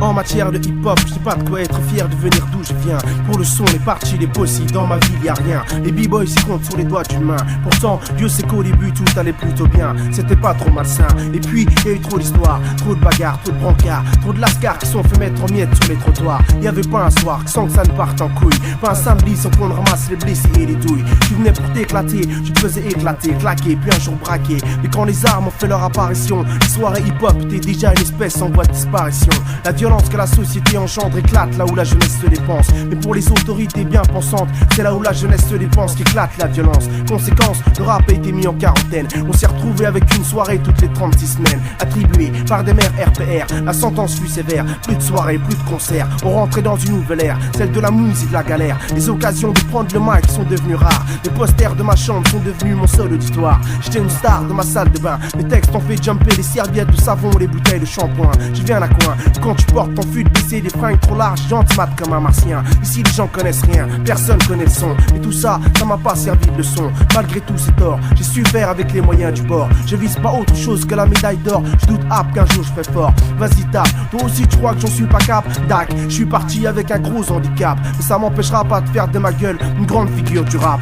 En matière de hip-hop, je sais pas de quoi être fier de venir d'où je viens. Pour le son, les parties, les possibles, dans ma vie y a rien. Les b-boys s'y comptent sur les doigts d'une main. Pourtant, Dieu sait qu'au début tout allait plutôt bien. C'était pas trop malsain. Et puis, y a eu trop d'histoires, trop de bagarres, trop de brancards, trop de lascars qui sont fait mettre en miettes sur les trottoirs. Y avait pas un soir sans que ça ne parte en couille. Pas un samedi sans qu'on ramasse les blessés et les douilles. Tu venais pour t'éclater, je te faisais éclater, claquer, puis un jour braquer. Mais quand les armes ont fait leur apparition, les soirées hip-hop étaient déjà une espèce en voie de disparition. La violence que la société engendre éclate là où la jeunesse se dépense. Mais pour les autorités bien pensantes, c'est là où la jeunesse se dépense qu'éclate la violence. Conséquence, le rap a été mis en quarantaine. On s'est retrouvé avec une soirée toutes les 36 semaines, attribuée par des maires RPR. La sentence fut sévère, plus de soirées, plus de concerts. On rentrait dans une nouvelle ère, celle de la mouise et de la galère. Les occasions de prendre le mic sont devenues rares. Les posters de ma chambre sont devenus mon seul auditoire. J'étais une star de ma salle de bain. Les textes ont fait jumper les serviettes de savon, les bouteilles de shampoing. Je viens à coin, quand tu portes ton fut de baisser des fringues trop larges, j'entre mat comme un martien. Ici les gens connaissent rien, personne connaît le son. Et tout ça, ça m'a pas servi de leçon. Malgré tous ces torts, j'ai su faire avec les moyens du bord. Je vise pas autre chose que la médaille d'or. Je doute qu'un jour je fais fort. Vas-y tape, toi aussi tu crois que j'en suis pas cap. Dac, je suis parti avec un gros handicap. Mais ça m'empêchera pas de faire de ma gueule une grande figure du rap.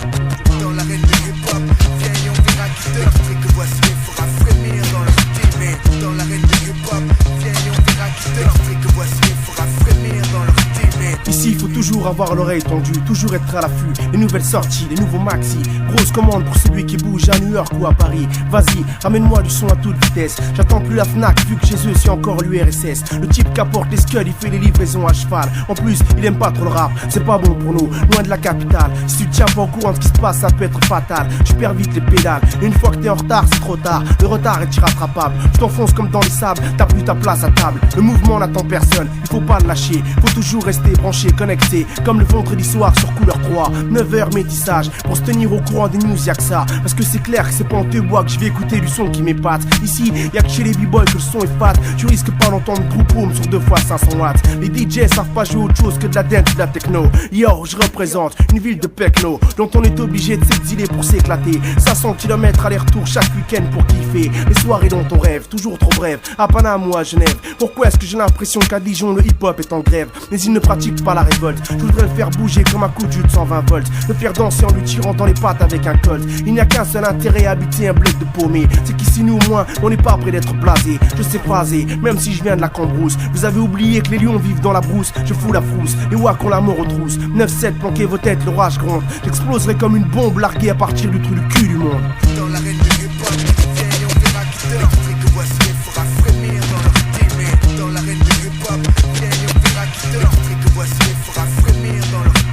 Dans l'arène de hip-hop, viens et on verra qui te leur que voici les fera frémir dans leur team. Dans l'arène de hip-hop, viens et on verra qui te leur que voici les fera frémir dans leur team. Ici, il faut toujours avoir l'oreille tendue, toujours être à l'affût. Les nouvelles sorties, les nouveaux maxi. Grosse commande pour celui qui bouge à New York ou à Paris. Vas-y, ramène-moi du son à toute vitesse. J'attends plus la Fnac, vu que chez eux c'est encore l'URSS. Le type qui apporte les scuds, il fait les livraisons à cheval. En plus, il aime pas trop le rap, c'est pas bon pour nous, loin de la capitale. Si tu tiens pas au courant de ce qui se passe, ça peut être fatal. Tu perds vite les pédales, et une fois que t'es en retard, c'est trop tard. Le retard est irrattrapable, tu t'enfonces comme dans les sables. T'as plus ta place à table, le mouvement n'attend personne. Il faut pas le lâcher, faut toujours rester branché, connecté. Comme le vendredi soir sur Couleur 3, 9h métissage. Pour se tenir au courant des news, y'a que ça. Parce que c'est clair que c'est pas en te bois que je vais écouter du son qui m'épate. Ici, y'a que chez les b-boys que le son est fat. Tu risques pas d'entendre groupe home sur 2 fois 500 watts. Les DJ savent pas jouer autre chose que de la dance et de la techno. Yo, je représente une ville de Pecno, dont on est obligé de s'exiler pour s'éclater. 500 km aller-retour chaque week-end pour kiffer. Les soirées dont on rêve, toujours trop brèves. À Panama ou à Genève. Pourquoi est-ce que j'ai l'impression qu'à Dijon le hip-hop est en grève? Mais ils ne pratiquent pas la révolte. Je voudrais le faire bouger comme un coup de jus de 120 volts. Le faire danser en lui tirant dans les pattes avec un colt. Il n'y a qu'un seul intérêt à habiter un bloc de paumé. C'est qu'ici nous au moins on n'est pas près d'être blasé. Je sais phraser, même si je viens de la Cambrousse. Vous avez oublié que les lions vivent dans la brousse. Je fous la frousse, les wack ont la mort aux trousses. 9-7 planquez vos têtes, l'orage gronde. J'exploserai comme une bombe larguée à partir du trou du cul du monde. Dans l'arène de hip-hop, viens et on verra qui te leur que voici les fera frémir dans leur team. Dans l'arène de hip-hop, viens et on verra qui te leur que voici les fera frémir dans leur team.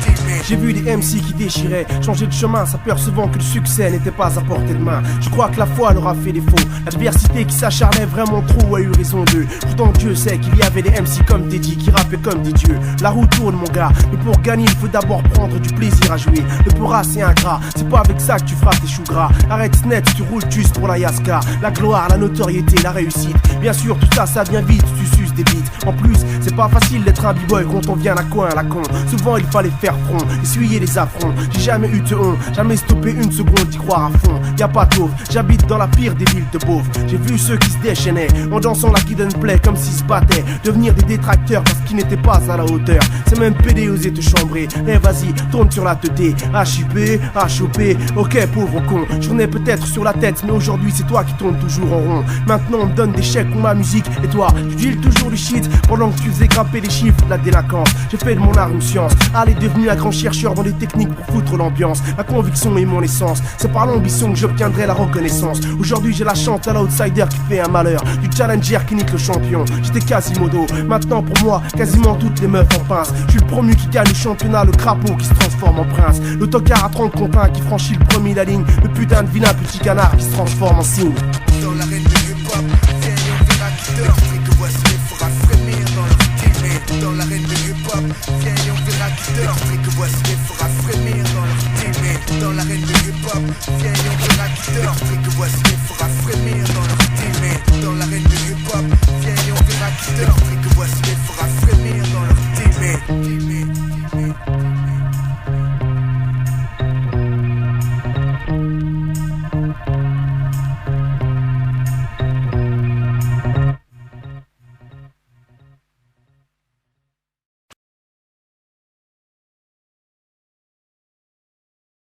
J'ai vu des MC qui déchiraient, changer de chemin, s'apercevant que le succès n'était pas à portée de main. Je crois que la foi leur a fait défaut. L'adversité qui s'acharnait vraiment trop a eu raison d'eux. Pourtant Dieu sait qu'il y avait des MC comme Teddy qui rappaient comme des dieux. La roue tourne mon gars, mais pour gagner il faut d'abord prendre du plaisir à jouer. Le pora c'est ingrat, c'est pas avec ça que tu feras tes choux gras. Arrête net, tu roules juste pour la Yaska. La gloire, la notoriété, la réussite. Bien sûr tout ça, ça vient vite, tu suces des beats. En plus, c'est pas facile d'être un b-boy quand on vient à coin à la con. Souvent il fallait faire front, essuyer les affronts. J'ai jamais eu de honte, jamais stoppé une seconde d'y croire à fond. Y'a pas d'offre, j'habite dans la pire des villes de beauf. J'ai vu ceux qui se déchaînaient en dansant la Kid and Play comme s'ils se battaient. Devenir des détracteurs parce qu'ils n'étaient pas à la hauteur. C'est même pédé oser te chambrer. Eh vas-y, tourne sur la teuté. HIP, HOP, ok pauvre con. J'en ai peut-être sur la tête, mais aujourd'hui c'est toi qui tournes toujours en rond. Maintenant on me donne des chèques pour ma musique. Et toi, tu deals toujours du shit pendant que tu faisais grimper les chiffres de la délinquance. J'ai fait de mon art une science. Allez, devenu un grand chercheur dans des techniques pour foutre l'ambiance. Ma conviction est mon essence. C'est par l'ambition que j'obtiendrai la reconnaissance. Aujourd'hui j'ai la chante à l'outsider qui fait un malheur, du challenger qui nique le champion. J'étais Quasimodo, maintenant pour moi quasiment toutes les meufs en pince. Je suis le promu qui gagne le championnat, le crapaud qui se transforme en prince. Le tocard à 30 contre 1 qui franchit le premier la ligne. Le putain de vilain petit canard qui se transforme en cygne. Dans l'arène de